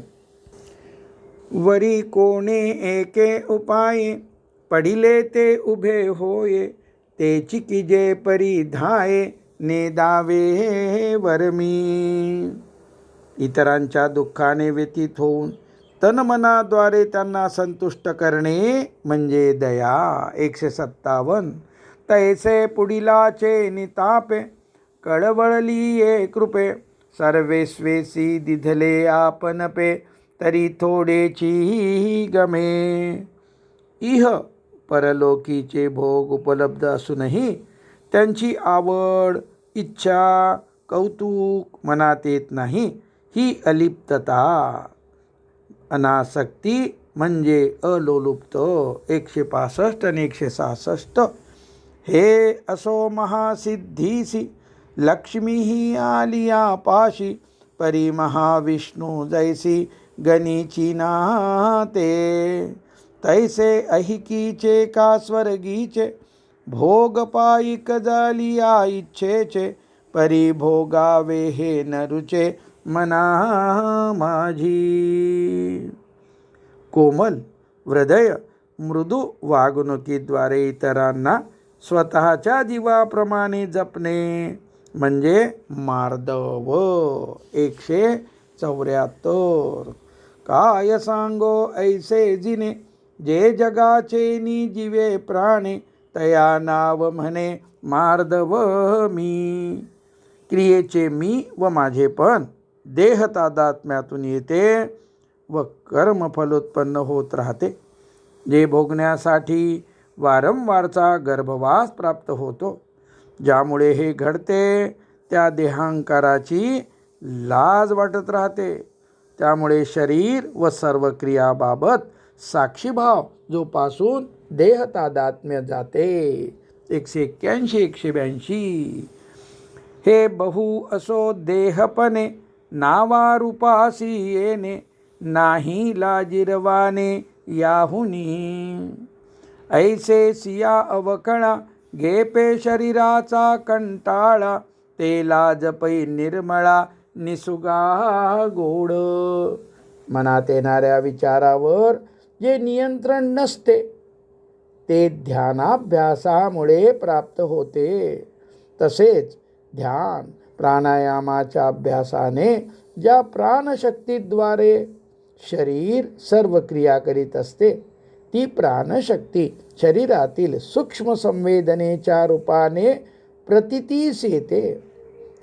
Speaker 1: वरी कोणे एके उपाये, पडिले ते उभे होये. तेची किजे परिधाये, नेदावे वरमी. इतरांच्या दुःखाने व्यतीत होऊन तनमनाद्वारे त्यांना संतुष्ट करणे म्हणजे दया. 157. तैसे पुढिलाचे नितापे, कळवळलीये कृपे. सर्वेस्वेसी दिधले आपणपे, तरी थोडेची गमे. इह परलोकीचे भोग उपलब्ध असूनही त्यांची आवड, इच्छा, कौतुक मनात येत नाही. ही अलिप्तता, अनासक्ती म्हणजे अलोलुप्त. 165 आणि 166. हे असो महासिद्धीसी, लक्ष्मी ही आलिया पाशी. परी महाविष्णू जैसी, गणीची नाते. तैसे अहिकीचे का स्वर्गीचे, भोग पायिक जालिया इच्छेचे. परी भोगावे हे नरुचे, मना माझी. कोमल हृदय मृदू वागणुकीद्वारे इतरांना स्वतःच्या जीवाप्रमाणे जपणे म्हणजे मार्दव. 174. काय सांगो ऐसे जिने, जे जगाचे नि जीवे प्राणे. तया नाव म्हणे मार्दव मी. क्रियेचे मी व माझेपण देह तादात्म्यातून येते व कर्मफल उत्पन्न होत राहते. जे भोगण्यासाठी वारंवारचा गर्भवास प्राप्त होतो, ज्यामुळे हे घडते त्या देहांकाराची लाज वाटत राहते. त्यामुळे शरीर व सर्व क्रियाबाबत साक्षीभाव जोपासून देह तादात्म्य जाते. 181 182. हे बहु असो देहपणे, नावारूपासी येणे. नाही लाजिरवाने याहुनी. ऐसे सिया अवकळा, घेपे शरीराचा कंटाळा. ते लाजपै निर्मळा, निसुगा गोड. मनात येणाऱ्या विचारावर जे नियंत्रण नसते ते ध्यानाभ्यासामुळे प्राप्त होते. तसेच ध्यान प्राणायामाच्या अभ्यासाने ज्या प्राणशक्तीद्वारे शरीर सर्व क्रिया करीत असते, ती प्राणशक्ती शरीरातील सूक्ष्म संवेदनेच्या रूपाने प्रतीतीस येते.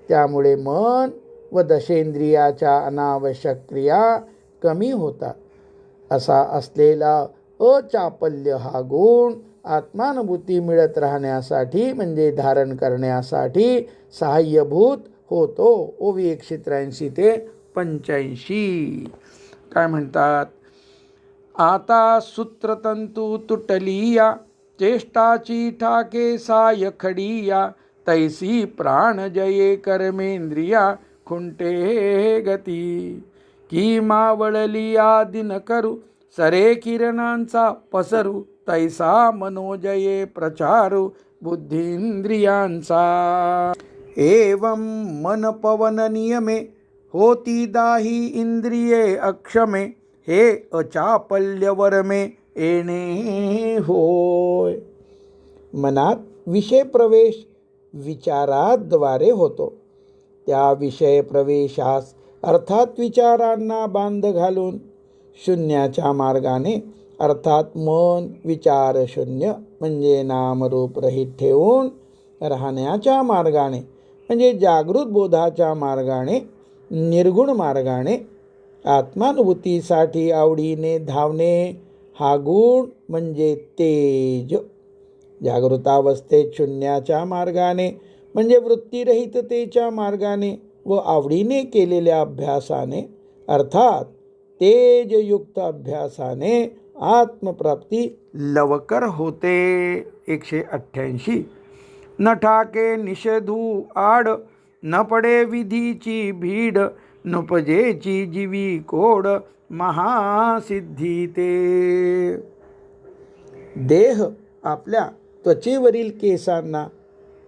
Speaker 1: त्यामुळे मन व दशेंद्रियाच्या अनावश्यक क्रिया कमी होतात. असा असलेला अचापल्य हा गुण आत्मानुभूती मिळत राहण्यासाठी म्हणजे धारण करण्यासाठी सहाय्यभूत होतो. ओवी 183 ते 85. काय म्हणतात? आता सूत्रतंतू तुटलिया, चेष्टाची ठाके साय खडिया. तैसी प्राण जये कर्मेंद्रिया, खुंटे गती. की मावळलिया दिन करू, सरे किरणांचा पसरू. तैसा मनोजये प्रचारू, बुद्धींद्रियांचा. एवं मन पवन नियमे, होती दाही इंद्रिये अक्षमे. हे अचापल्य वरमे येणे होय. मनात विषय प्रवेश विचाराद्वारे होतो. त्या विषय प्रवेशास अर्थात विचारांना बांध घालून शून्याच्या मार्गाने अर्थात मन विचार शून्य म्हणजे नामरूप रहित ठेवून राहण्याच्या मार्गाने म्हणजे जागृत बोधाच्या मार्गाने निर्गुण मार्गाने आत्मानुभूतीसाठी आवडीने धावणे हा गुण म्हणजे तेज. जागृतावस्थेत शून्याच्या मार्गाने म्हणजे वृत्तीरहिततेच्या मार्गाने व आवडीने केलेल्या अभ्यासाने अर्थात तेजयुक्त अभ्यासाने आत्मप्राप्ती लवकर होते. 188. न ठाके निषेधू आड, न पडे विधीची भीड, नुपजेची जीवी कोड, महासिद्धी ते. देह आपल्या त्वचेवरील केसांना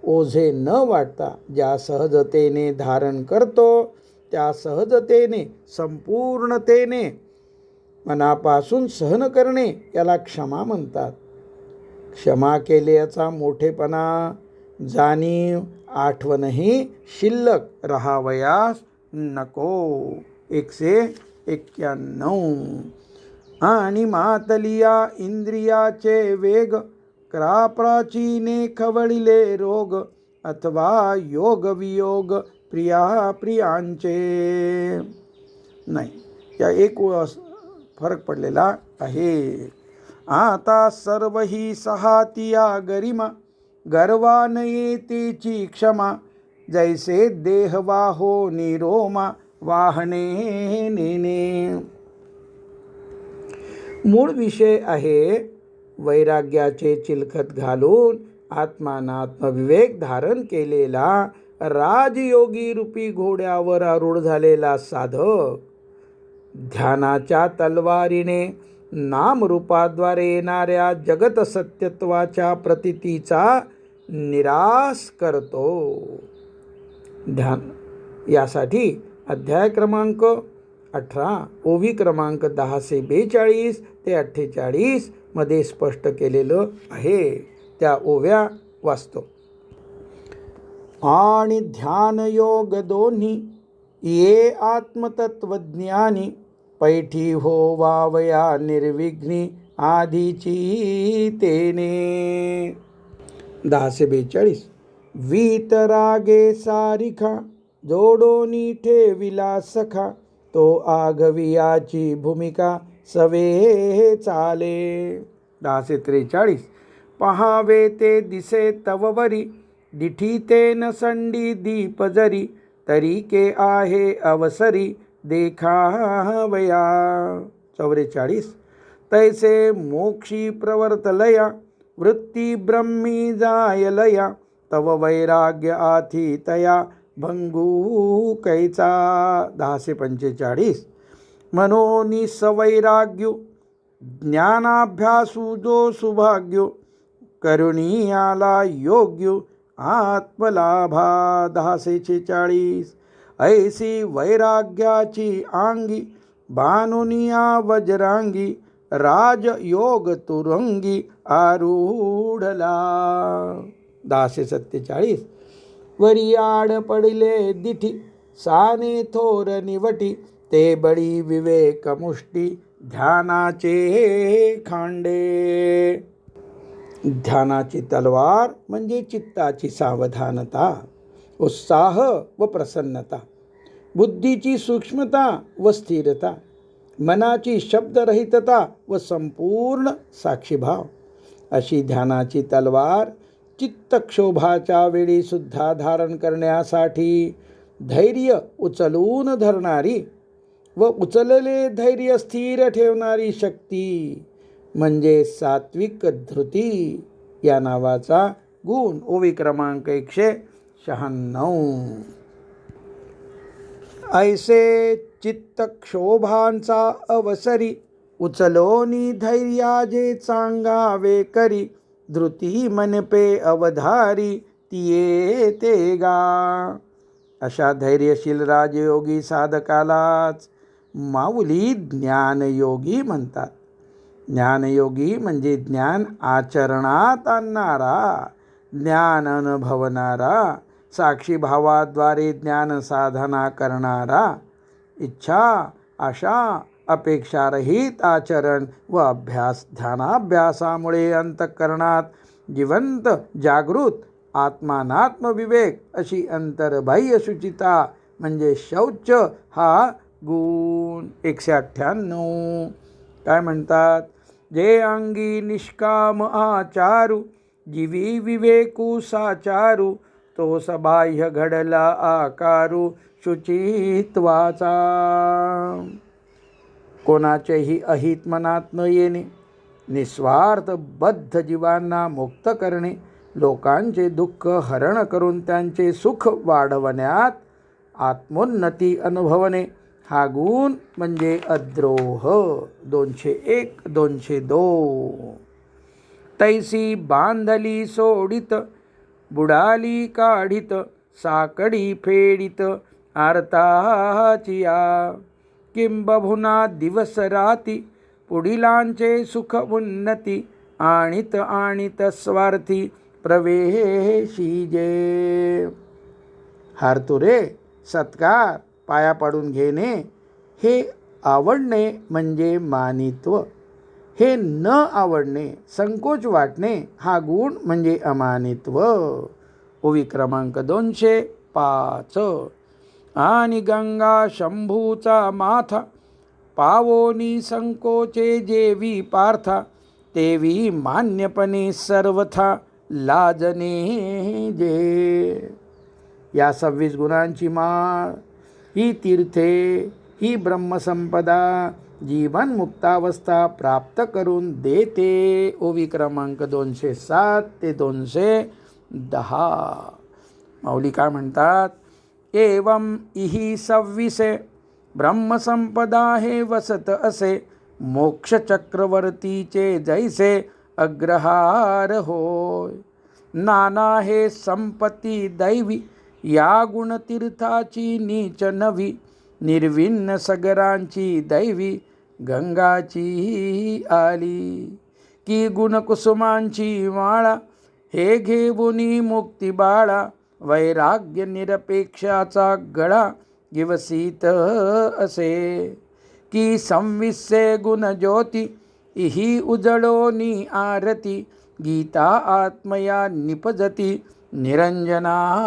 Speaker 1: ओझे न वाटता ज्या सहजतेने धारण करतो, त्या सहजतेने संपूर्णतेने मनापासून सहन करणे याला क्षमा म्हणतात. क्षमा केल्याचा मोठेपणा जाणीव आठवणही शिल्लक राहावयास नको. 191. आणि मातलिया इंद्रियाचे वेग, प्राचीने खवळिले रोग, अथवा योग वियोग प्रिया प्रियांचे. नाही, या एक फरक पडलेला आहे. आता सर्व ही सहातिया गरिमा, गर्वा न येतेची क्षमा, जैसे देह वाहो निरोमा, वाहने नेने. मूळ विषय आहे वैराग्याचे चिलखत घालून आत्मानात्मविवेक धारण केलेला राजयोगी रूपी घोड्यावर आरूढ झालेला साधक ध्यानाच्या तलवारीने नामरूपाद्वारे येणाऱ्या जगत सत्यत्वाच्या प्रतीतीचा निराश करतो. ध्यान यासाठी अध्याय क्रमांक 18 ओवी क्रमांक 1042 ते 48 मध्ये स्पष्ट केलेलं आहे. त्या ओव्या वाचतो. आणि ध्यान योग दोन्ही ये आत्मतत्वज्ञानी, पैठी हो वावया निर्विघ्नी आधीची तेने. 1042. वीतरागे सारिखा, जोडोनी ठेविला सखा, तो आघवियाची भूमिका सवे चाले. 1043. पहावे ते दिसे तववरी, दिठी ते न संडी दीप जरी, तरीके आहे अवसरी देखावया. 44. तैसे मोक्षी प्रवर्तलया, वृत्ती ब्रह्मी जायलया, तव वैराग्य आथी तया भंगू कैचा. 1045. मनोनी सवैराग्यो, ज्ञानाभ्यासू जो सुभाग्यो, करुणियाला योग्यो आत्मलाभा. 1046. ऐसी वैराग्याची आंगी, बानुनिया वजरांगी, राजयोग तुरंगी आरूढला. 1047. वरियाड पडिले दिठी, साने थोर निवटी, ते बळी विवेक मुष्टी, ध्यानाचे खांडे. ध्यानाची तलवार म्हणजे चित्ताची सावधानता, उत्साह व प्रसन्नता, बुद्धीची सूक्ष्मता व स्थिरता, मनाची शब्दरहितता व संपूर्ण साक्षीभाव. अशी ध्यानाची तलवार चित्तक्षोभाच्या वेळी सुद्धा धारण करण्यासाठी धैर्य उचलून धरणारी व उचलले धैर्य स्थिर ठेवणारी शक्ती म्हणजे सात्विक धृती या नावाचा गुण. ओवी क्रमांक 196. ऐसे चित्तक्षोभांचा अवसरी, उचलोनी धैर्याजे चांगावे करी, धृती मनपे अवधारी तिये ते गा. अशा धैर्यशील राजयोगी साधकालाच माऊली ज्ञानयोगी म्हणतात. ज्ञानयोगी म्हणजे ज्ञान आचरणात आणणारा, ज्ञान अनुभवणारा, साक्षी भावाद्वारे ज्ञान साधना करणारा, इच्छा आशा अपेक्षारहित आचरण व अभ्यास ध्यानाभ्यासामुळे अंतःकरणात जिवंत जागृत आत्मानात्म विवेक अशी अंतर्बाह्य शुचिता म्हणजे शौच हा गुण. 198. काय म्हणतात? जे अंगी निष्काम आचारू, जीवी विवेकू साचारू, तो सबाह्य घडला आकारू शुचित्वाचा. कोणाचेही अहित मनात न येणे, निस्वार्थ बद्ध जीवांना मुक्त करणे, लोकांचे दुःख हरण करून त्यांचे सुख वाढवण्यात आत्मोन्नती अनुभवणे, हा गुण म्हणजे अद्रोह. 201 202. तैसी बांधली सोडित, बुडाली काढित, साकडी फेडित आर्ताचिया, किंबहुना दिवस राती, पुढिलांचे सुख उन्नती, आणित आणित स्वार्थी प्रवेशिजे. हारतुरे, सत्कार, पाया पाडून घेणे, हे आवडणे म्हणजे मानित्व. हे न आवडणे, संकोच वाटणे, हा गुण म्हणजे अमानित्व. ओवी क्रमांक 205. आणि गंगा शंभूचा माथा, पावोनी संकोचे जेवी पार्था, तेवी मान्यपणे सर्वथा लाजणे जे. या 26 गुणांची माळ, ही तीर्थे, ही ब्रह्मसंपदा जीवन मुक्तावस्था प्राप्त करून देते. ओवी क्रमांक 207 ते 210. माऊली काय म्हणतात? एवं इही 26 ब्रह्मसंपदा हे वसत असे, मोक्ष चक्रवर्तीचे जैसे अग्रहार होय. नाना हे संपत्ती दैवी, या गुणतीर्थाची नीच नवी, निर्विन्न सगरांची दैवी गंगाची आली. की गुणकुसुमांची माळा, हे घेऊनी मुक्ती बाळा, वैराग्य निरपेक्षाचा गळा गिवसीत असे. की 26 गुण ज्योती, इही उजळोनी आरती, गीता आत्मया निपजती, निरंजना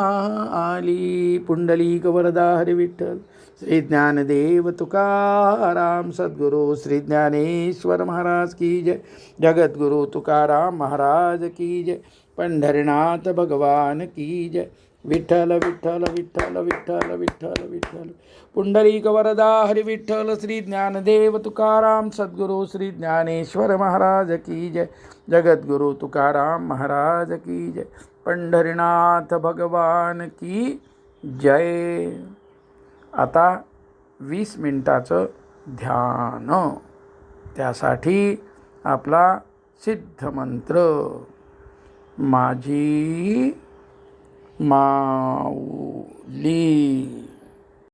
Speaker 1: आली. पुंडलिक वरदा हरी विठ्ठल. श्री ज्ञानदेव तुकाराम सद्गुरु श्री ज्ञानेश्वर महाराज की जय. जगद्गुरु तुकाराम महाराज की जय. पंढरीनाथ भगवान की जय. विठ्ठल विठ्ठल विठ्ठल विठ्ठल विठ्ठल विठ्ठल. पुंडलिक वरदा हरी विठ्ठल. श्री ज्ञानदेव तुकाराम सद्गुरु श्री ज्ञानेश्वर महाराज की जय. जगद्गुरु तुकाराम महाराज की जय. पंढरीनाथ भगवान की जय. आता 20 मिनिटाचं ध्यान. त्यासाठी आपला सिद्ध मंत्र, माझी माऊली.